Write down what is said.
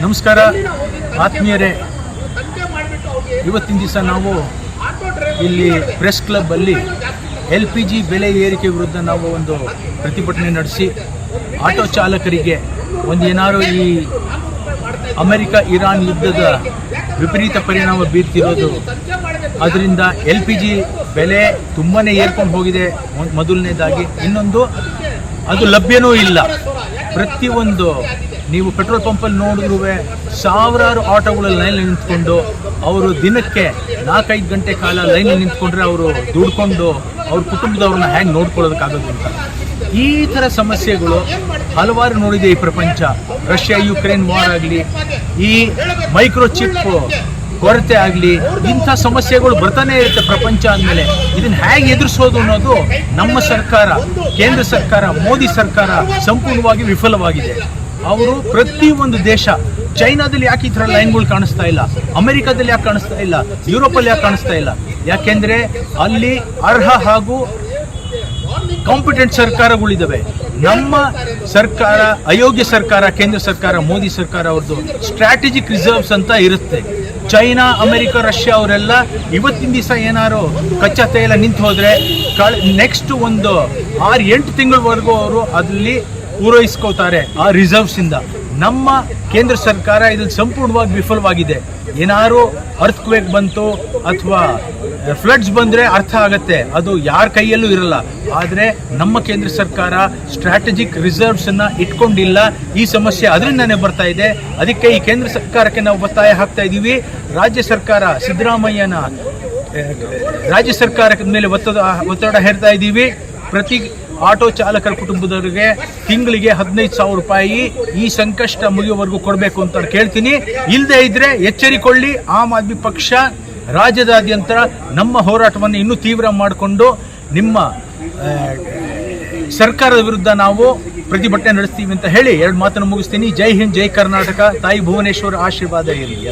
ನಮಸ್ಕಾರ ಆತ್ಮೀಯರೇ, ಇವತ್ತಿನ ದಿವಸ ನಾವು ಇಲ್ಲಿ ಪ್ರೆಸ್ ಕ್ಲಬ್ ಅಲ್ಲಿ LPG ಬೆಲೆ ಏರಿಕೆ ವಿರುದ್ಧ ನಾವು ಒಂದು ಪ್ರತಿಭಟನೆ ನಡೆಸಿ ಆಟೋ ಚಾಲಕರಿಗೆ ಏನಾದರೂ ಈ ಅಮೆರಿಕ ಇರಾನ್ ಯುದ್ಧದ ವಿಪರೀತ ಪರಿಣಾಮ ಬೀರ್ತಿರೋದು, ಅದರಿಂದ LPG ಬೆಲೆ ತುಂಬಾ ಏರ್ಕೊಂಡು ಹೋಗಿದೆ ಮೊದಲನೇದಾಗಿ. ಇನ್ನೊಂದು, ಅದು ಲಭ್ಯನೂ ಇಲ್ಲ. ಪ್ರತಿಯೊಂದು ನೀವು ಪೆಟ್ರೋಲ್ ಪಂಪಲ್ಲಿ ನೋಡಿದ್ರೂ ಸಾವಿರಾರು ಆಟೋಗಳಲ್ಲಿ ಲೈನಲ್ಲಿ ನಿಂತ್ಕೊಂಡು ಅವರು ದಿನಕ್ಕೆ 4-5 ಗಂಟೆ ಕಾಲ ಲೈನಲ್ಲಿ ನಿಂತ್ಕೊಂಡ್ರೆ ಅವರು ದುಡ್ಕೊಂಡು ಅವ್ರ ಕುಟುಂಬದವ್ರನ್ನ ಹ್ಯಾಂಗೆ ನೋಡ್ಕೊಳ್ಳೋದಕ್ಕಾಗೋದು ಅಂತ. ಈ ಥರ ಸಮಸ್ಯೆಗಳು ಹಲವಾರು ನೋಡಿದೆ ಈ ಪ್ರಪಂಚ. ರಷ್ಯಾ ಯುಕ್ರೇನ್ ವಾರ್ ಆಗಲಿ, ಈ ಮೈಕ್ರೋಚಿಪ್ ಕೊರತೆ ಆಗಲಿ, ಇಂಥ ಸಮಸ್ಯೆಗಳು ಬರ್ತಾನೆ ಇರುತ್ತೆ ಪ್ರಪಂಚ ಅಂದಮೇಲೆ. ಇದನ್ನು ಹೇಗೆ ಎದುರಿಸೋದು ಅನ್ನೋದು ನಮ್ಮ ಸರ್ಕಾರ, ಕೇಂದ್ರ ಸರ್ಕಾರ, ಮೋದಿ ಸರ್ಕಾರ ಸಂಪೂರ್ಣವಾಗಿ ವಿಫಲವಾಗಿದೆ. ಅವರು ಪ್ರತಿಯೊಂದು ದೇಶ, ಚೈನಾದಲ್ಲಿ ಯಾಕೆ ಈ ಥರ ಲೈನ್ಗಳು ಕಾಣಿಸ್ತಾ ಇಲ್ಲ, ಅಮೆರಿಕಾದಲ್ಲಿ ಯಾಕೆ ಕಾಣಿಸ್ತಾ ಇಲ್ಲ, ಯುರೋಪಲ್ಲಿ ಯಾಕೆ ಕಾಣಿಸ್ತಾ ಇಲ್ಲ? ಯಾಕೆಂದರೆ ಅಲ್ಲಿ ಅರ್ಹ ಹಾಗೂ ಕಾಂಪಿಟೆಂಟ್ ಸರ್ಕಾರಗಳಿದ್ದಾವೆ. ನಮ್ಮ ಸರ್ಕಾರ ಅಯೋಗ್ಯ ಸರ್ಕಾರ, ಕೇಂದ್ರ ಸರ್ಕಾರ, ಮೋದಿ ಸರ್ಕಾರ ಅವ್ರದ್ದು ಸ್ಟ್ರಾಟಜಿಕ್ ರಿಸರ್ವ್ಸ್ ಅಂತ ಇರುತ್ತೆ. ಚೈನಾ, ಅಮೆರಿಕ, ರಷ್ಯಾ ಅವರೆಲ್ಲ ಇವತ್ತಿನ ದಿವಸ ಏನಾರು ಕಚ್ಚಾ ತೈಲ ನಿಂತು ಹೋದರೆ ನೆಕ್ಸ್ಟ್ ಒಂದು 6-8 ತಿಂಗಳವರೆಗೂ ಅವರು ಅಲ್ಲಿ ಪೂರೈಸ್ಕೋತಾರೆ ಆ ರಿಸರ್ವ್ಸಿಂದ. ನಮ್ಮ ಕೇಂದ್ರ ಸರ್ಕಾರ ಇದ್ರಲ್ಲಿ ಸಂಪೂರ್ಣವಾಗಿ ವಿಫಲವಾಗಿದೆ. ಏನಾದ್ರು ಅರ್ಥಕ್ವೇಕ್ ಬಂತು ಅಥವಾ ಫ್ಲಡ್ಸ್ ಬಂದರೆ ಅರ್ಥ ಆಗುತ್ತೆ, ಅದು ಯಾರ ಕೈಯಲ್ಲೂ ಇರಲ್ಲ. ಆದರೆ ನಮ್ಮ ಕೇಂದ್ರ ಸರ್ಕಾರ ಸ್ಟ್ರಾಟಜಿಕ್ ರಿಸರ್ವ್ಸನ್ನು ಇಟ್ಕೊಂಡಿಲ್ಲ. ಈ ಸಮಸ್ಯೆ ಅದರಿಂದನೇ ಬರ್ತಾ ಇದೆ. ಅದಕ್ಕೆ ಈ ಕೇಂದ್ರ ಸರ್ಕಾರಕ್ಕೆ ನಾವು ಒತ್ತಾಯ ಹಾಕ್ತಾ ಇದ್ದೀವಿ. ರಾಜ್ಯ ಸರ್ಕಾರ, ಸಿದ್ದರಾಮಯ್ಯನ ರಾಜ್ಯ ಸರ್ಕಾರದ ಮೇಲೆ ಒತ್ತಡ ಹೇರ್ತಾ ಇದ್ದೀವಿ. ಪ್ರತಿ ಆಟೋ ಚಾಲಕರ ಕುಟುಂಬದವರಿಗೆ ತಿಂಗಳಿಗೆ 15,000 ರೂಪಾಯಿ ಈ ಸಂಕಷ್ಟ ಮುಗಿಯುವವರೆಗೂ ಕೊಡಬೇಕು ಅಂತ ಕೇಳ್ತೀನಿ. ಇಲ್ಲದೆ ಇದ್ರೆ ಎಚ್ಚರಿಕೊಳ್ಳಿ. ಆಮ್ ಆದ್ಮಿ ಪಕ್ಷ ರಾಜ್ಯದಾದ್ಯಂತ ನಮ್ಮ ಹೋರಾಟವನ್ನು ಇನ್ನೂ ತೀವ್ರ ಮಾಡಿಕೊಂಡು ನಿಮ್ಮ ಸರ್ಕಾರದ ವಿರುದ್ಧ ನಾವು ಪ್ರತಿಭಟನೆ ನಡೆಸ್ತೀವಿ ಅಂತ ಹೇಳಿ 2 ಮಾತನ್ನು ಮುಗಿಸ್ತೀನಿ. ಜೈ ಹಿಂದ್, ಜೈ ಕರ್ನಾಟಕ. ತಾಯಿ ಭುವನೇಶ್ವರ ಆಶೀರ್ವಾದ ಇರಲಿ.